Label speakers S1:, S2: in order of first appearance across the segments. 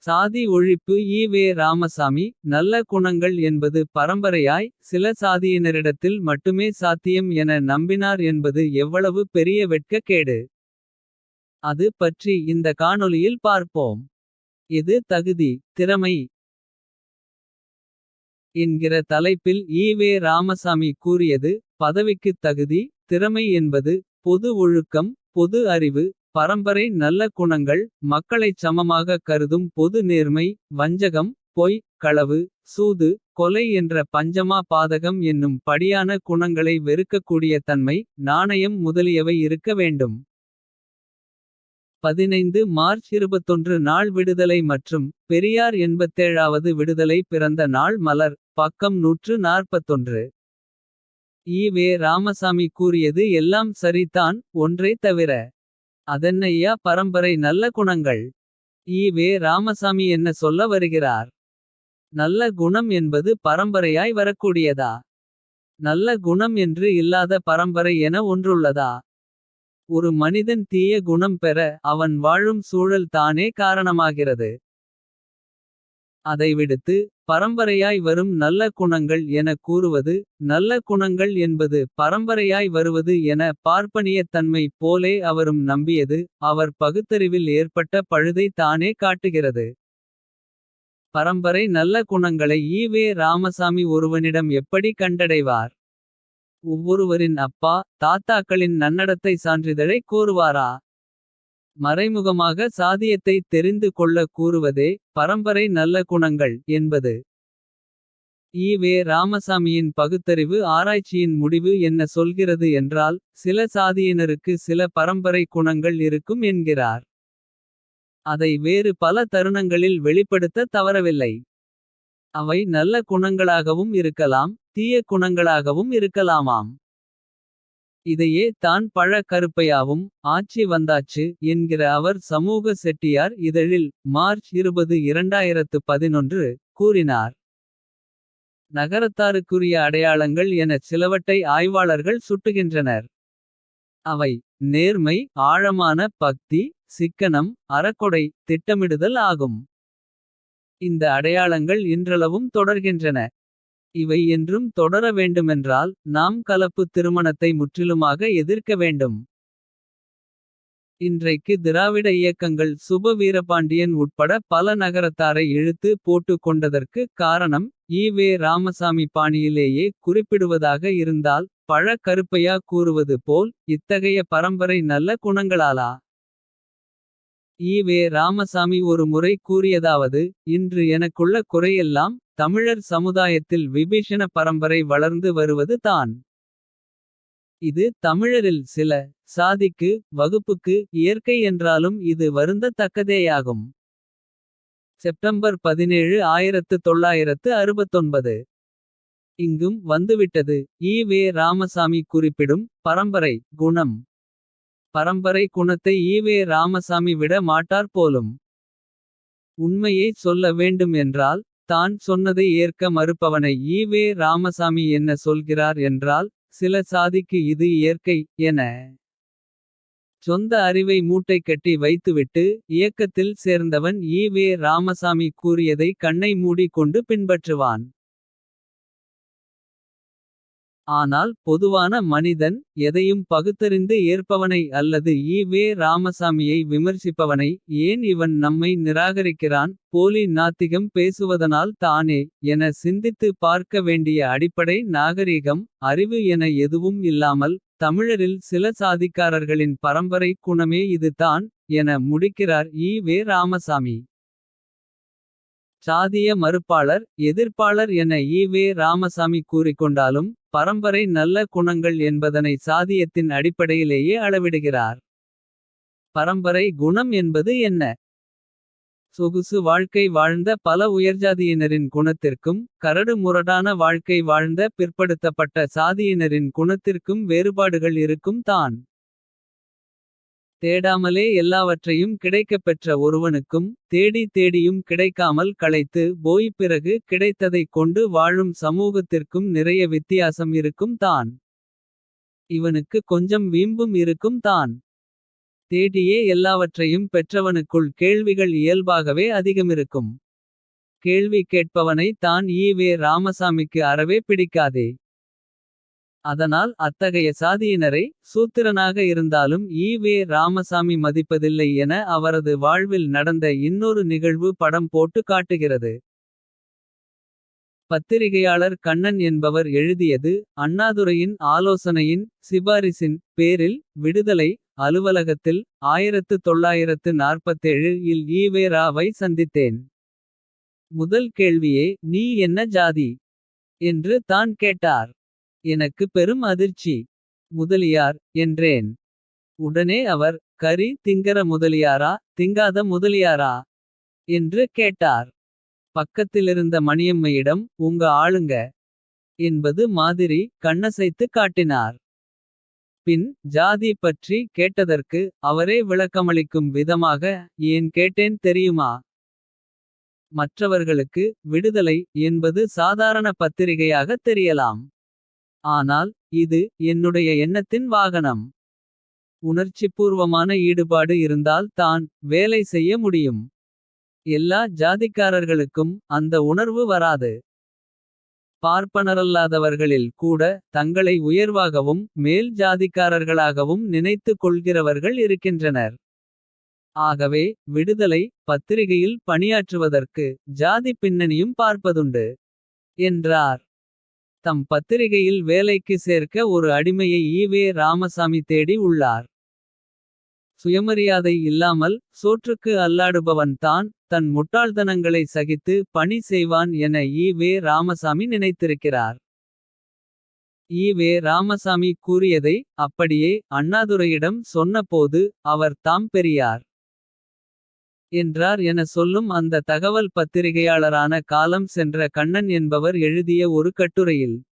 S1: சாதி ஒழிப்பு ஈவே ராமசாமி. நல்ல குணங்கள் என்பது பரம்பரையாய் சில சாதியினரிடத்தில் மட்டுமே சாத்தியம் என நம்பினார் என்பது எவ்வளவு பெரிய வெட்கக்கேடு. அது பற்றி இந்த காணொளியில் பார்ப்போம். இது தகுதி திறமை என்கிற தலைப்பில் ஈவே ராமசாமி கூறியது. பதவிக்குத் தகுதி திறமை என்பது பொது ஒழுக்கம். பொது அறிவு பரம்பரை நல்ல குணங்கள். மக்களைச் சமமாக கருதும் பொது நேர்மை. வஞ்சகம் பொய் களவு சூது கொலை என்ற பஞ்சமா பாதகம் என்னும் படியான குணங்களை வெறுக்கக்கூடிய தன்மை. நாணயம் முதலியவை இருக்க வேண்டும். 15 மார்ச் 21 நாள் விடுதலை மற்றும் பெரியார் 87வது விடுதலை பிறந்த நாள் மலர். பக்கம் 141. ஈவே ராமசாமி கூறியது எல்லாம் சரிதான் ஒன்றே தவிர. அதென்னையா பரம்பரை நல்ல குணங்கள். ஈவே ராமசாமி என்ன சொல்ல வருகிறார். நல்ல குணம் என்பது பரம்பரையாய் வரக்கூடியதா. நல்ல குணம் என்று இல்லாத பரம்பரை என ஒன்றுள்ளதா. ஒரு மனிதன் தீய குணம் பெற அவன் வாழும் சூழல் தானே காரணமாகிறது. அதை விடுத்து பரம்பரையாய் வரும் நல்ல குணங்கள் என கூறுவது. நல்ல குணங்கள் என்பது பரம்பரையாய் வருவது என பார்ப்பனியத் தன்மை போலே அவரும் நம்பியது. அவர் பகுத்தறிவில் ஏற்பட்ட பழுதை தானே காட்டுகிறது. பரம்பரை நல்ல குணங்களை ஈவே ராமசாமி ஒருவனிடம் எப்படி கண்டடைவார். ஒவ்வொருவரின் அப்பா தாத்தாக்களின் நன்னடத்தை சான்றிதழை கூறுவாரா. மறைமுகமாக சாதியத்தை தெரிந்து கொள்ள கூறுவதே பரம்பரை நல்ல குணங்கள் என்பது. ஈவே ராமசாமியின் பகுத்தறிவு ஆராய்ச்சியின் முடிவு என்ன சொல்கிறது என்றால். சில சாதியினருக்கு சில பரம்பரை குணங்கள் இருக்கும் என்கிறார். அதை வேறு பல தருணங்களில் வெளிப்படுத்த தவறவில்லை. அவை நல்ல குணங்களாகவும் இருக்கலாம். தீய குணங்களாகவும் இருக்கலாமாம். இதையே தான் பழ கருப்பையாவும் ஆட்சி வந்தாச்சு என்கிற அவர் சமூக செட்டியார் இதழில் மார்ச் 20 2011 கூறினார். நகரத்தாருக்குரிய அடையாளங்கள் எனச் சிலவற்றை ஆய்வாளர்கள் சுட்டுகின்றனர். அவை நேர்மை ஆழமான பக்தி சிக்கனம் அறக்கொடை திட்டமிடுதல் ஆகும். இந்த அடையாளங்கள் இன்றளவும் தொடர்கின்றன. இவை என்றும் தொடர வேண்டுமென்றால் நாம் கலப்பு திருமணத்தை முற்றிலுமாக எதிர்க்க வேண்டும். இன்றைக்கு திராவிட இயக்கங்கள் சுப வீரபாண்டியன் உட்பட பல நகரத்தாரை இழுத்து போட்டு கொண்டதற்கு காரணம். ஈவே ராமசாமி பாணியிலேயே குறிப்பிடுவதாக இருந்தால். பழ கருப்பையா கூறுவது போல் இத்தகைய பரம்பரை நல்ல குணங்களாலா. ஈவே ராமசாமி ஒரு முறை கூறியதாவது. இன்று எனக்குள்ள குறையெல்லாம் தமிழர் சமுதாயத்தில் விபீஷண பரம்பரை வளர்ந்து வருவது தான். இது தமிழரில் சில சாதிக்கு வகுப்புக்கு இயற்கை என்றாலும் இது வருந்தத்தக்கதேயாகும். செப்டம்பர் 17 1969. இங்கும் வந்துவிட்டது ஈவே ராமசாமி குறிப்பிடும் பரம்பரை குணம். பரம்பரை குணத்தை ஈவே ராமசாமி விட மாட்டார் போலும். உண்மையை சொல்ல வேண்டும் என்றால். தான் சொன்னதை ஏற்க மறுப்பவனை ஈவே ராமசாமி என்ன சொல்கிறார் என்றால். சில சாதிக்கு இது இயற்கை என. சொந்த அறிவை மூட்டை கட்டி வைத்துவிட்டு. இயக்கத்தில் சேர்ந்தவன் ஈவே ராமசாமி கூறியதை கண்ணை மூடி கொண்டு பின்பற்றுவான். ஆனால் பொதுவான மனிதன் எதையும் பகுத்தறிந்து ஏற்பவனை அல்லது ஈவே ராமசாமியை விமர்சிப்பவனை. ஏன் இவன் நம்மை நிராகரிக்கிறான் போலி நாத்திகம் பேசுவதனால் தானே. என சிந்தித்து பார்க்க வேண்டிய அடிப்படை நாகரீகம். அறிவு என எதுவும் இல்லாமல் தமிழரில் சில சாதிக்காரர்களின் பரம்பரை குணமே இது தான். என முடிக்கிறார் ஈவே ராமசாமி. சாதிய மறுப்பாளர் எதிர்ப்பாளர் என ஈவே ராமசாமி கூறிக்கொண்டாலும். பரம்பரை நல்ல குணங்கள் என்பதனை சாதியத்தின் அடிப்படையிலேயே அளவிடுகிறார். பரம்பரை குணம் என்பது என்ன. சொகுசு வாழ்க்கை வாழ்ந்த பல உயர்ஜாதியினரின் குணத்திற்கும். கரடு முரடான வாழ்க்கை வாழ்ந்த பிற்படுத்தப்பட்ட சாதியினரின் குணத்திற்கும் வேறுபாடுகள் இருக்கும் தான். தேடாமலே எல்லாவற்றையும் கிடைக்கப்பெற்ற ஒருவனுக்கும். தேடி தேடியும் கிடைக்காமல் களைத்து போய் பிறகு கிடைத்ததைக் கொண்டு வாழும் சமூகத்திற்கும் நிறைய வித்தியாசம் இருக்கும் தான். இவனுக்கு கொஞ்சம் வீம்பும் இருக்கும் தான். தேடியே எல்லாவற்றையும் பெற்றவனுக்குள் கேள்விகள் இயல்பாகவே அதிகமிருக்கும். கேள்வி கேட்பவனை தான் ராமசாமிக்கு அறவே பிடிக்காதே. அதனால் அத்தகைய சாதியினரை சூத்திரனாக இருந்தாலும் ராமசாமி மதிப்பதில்லை என அவரது வாழ்வில் நடந்த இன்னொரு நிகழ்வு படம் போட்டு காட்டுகிறது. பத்திரிகையாளர் கண்ணன் என்பவர் எழுதியது. அண்ணாதுரையின் ஆலோசனையின் சிபாரிசின் பேரில் விடுதலை அலுவலகத்தில் 1947 இல் ராவை சந்தித்தேன். முதல் கேள்வியே நீ என்ன ஜாதி என்று தான் கேட்டார். எனக்கு பெரும் அதிர்ச்சி. முதலியார் என்றேன். உடனே அவர் கரி திங்கர முதலியாரா திங்காத முதலியாரா என்று கேட்டார். பக்கத்திலிருந்த மணியம்மையிடம் உங்க ஆளுங்க என்பது மாதிரி கண்ணசைத்து காட்டினார். பின் ஜாதி பற்றி கேட்டதற்கு அவரே விளக்கமளிக்கும் விதமாக ஏன் கேட்டேன் தெரியுமா. மற்றவர்களுக்கு விடுதலை என்பது சாதாரண பத்திரிகையாக தெரியலாம். ஆனால் இது என்னுடைய எண்ணத்தின் வாகனம். உணர்ச்சிபூர்வமான ஈடுபாடு இருந்தால் தான் வேலை செய்ய முடியும். எல்லா ஜாதிக்காரர்களுக்கும் அந்த உணர்வு வராது. பார்ப்பனரல்லாதவர்களில் கூட தங்களை உயர்வாகவும் மேல் ஜாதிக்காரர்களாகவும் நினைத்து கொள்கிறவர்கள் இருக்கின்றனர். ஆகவே விடுதலை பத்திரிகையில் பணியாற்றுவதற்கு ஜாதி பின்னணியும் பார்ப்பதுண்டு என்றார். தம் பத்திரிகையில் வேலைக்கு சேர்க்க ஒரு அடிமையை ராமசாமி தேடி உள்ளார். சுயமரியாதை இல்லாமல் சோற்றுக்கு அல்லாடுபவன் தான் தன் முட்டாள்தனங்களை சகித்து பணி செய்வான் என ராமசாமி நினைத்திருக்கிறார். ராமசாமி கூறியதை அப்படியே அண்ணாதுரையிடம் சொன்னபோது அவர் தாம் பெரியார் என்றார் என சொல்லும் அந்த தகவல் பத்திரிகையாளரான காலம் சென்ற கண்ணன் என்பவர் எழுதிய ஒரு கட்டுரையில்.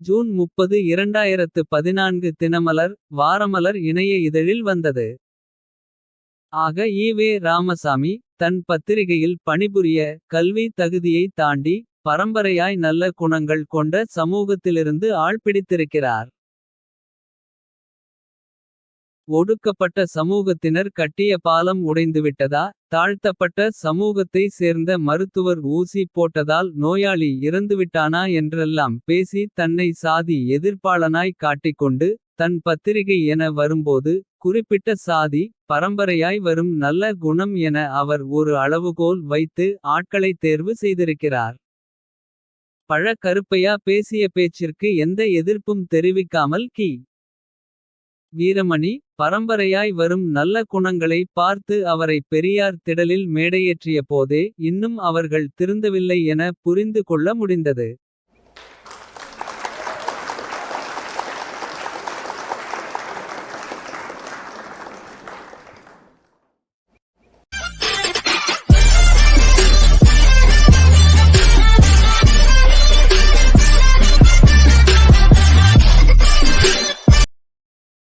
S1: ஜூன் 30 2014 தினமலர் வாரமலர் இணைய இதழில் வந்தது. ஆக ராமசாமி தன் பத்திரிகையில் பணிபுரிய கல்வி தகுதியை தாண்டி பரம்பரையாய் நல்ல குணங்கள் கொண்ட சமூகத்திலிருந்து ஆள் பிடித்திருக்கிறார். ஒடுக்கப்பட்ட சமூகத்தினர் கட்டிய பாலம் உடைந்துவிட்டதா. தாழ்த்தப்பட்ட சமூகத்தை சேர்ந்த மருத்துவர் ஊசி போட்டதால் நோயாளி இறந்துவிட்டானா என்றெல்லாம் பேசி தன்னை சாதி எதிர்ப்பாளனாய் காட்டிக்கொண்டு. தன் பத்திரிகை என வரும்போது குறிப்பிட்ட சாதி பரம்பரையாய் வரும் நல்ல குணம் என அவர் ஒரு அளவுகோல் வைத்து ஆட்களை தேர்வு செய்திருக்கிறார். பழ கருப்பையா பேசிய பேச்சிற்கு எந்த எதிர்ப்பும் தெரிவிக்காமல் கி. வீரமணி பரம்பரையாய் வரும் நல்ல குணங்களை பார்த்து அவரை பெரியார் திடலில் மேடையேற்றிய போதே இன்னும் அவர்கள் திருந்தவில்லை என புரிந்து கொள்ள முடிந்தது.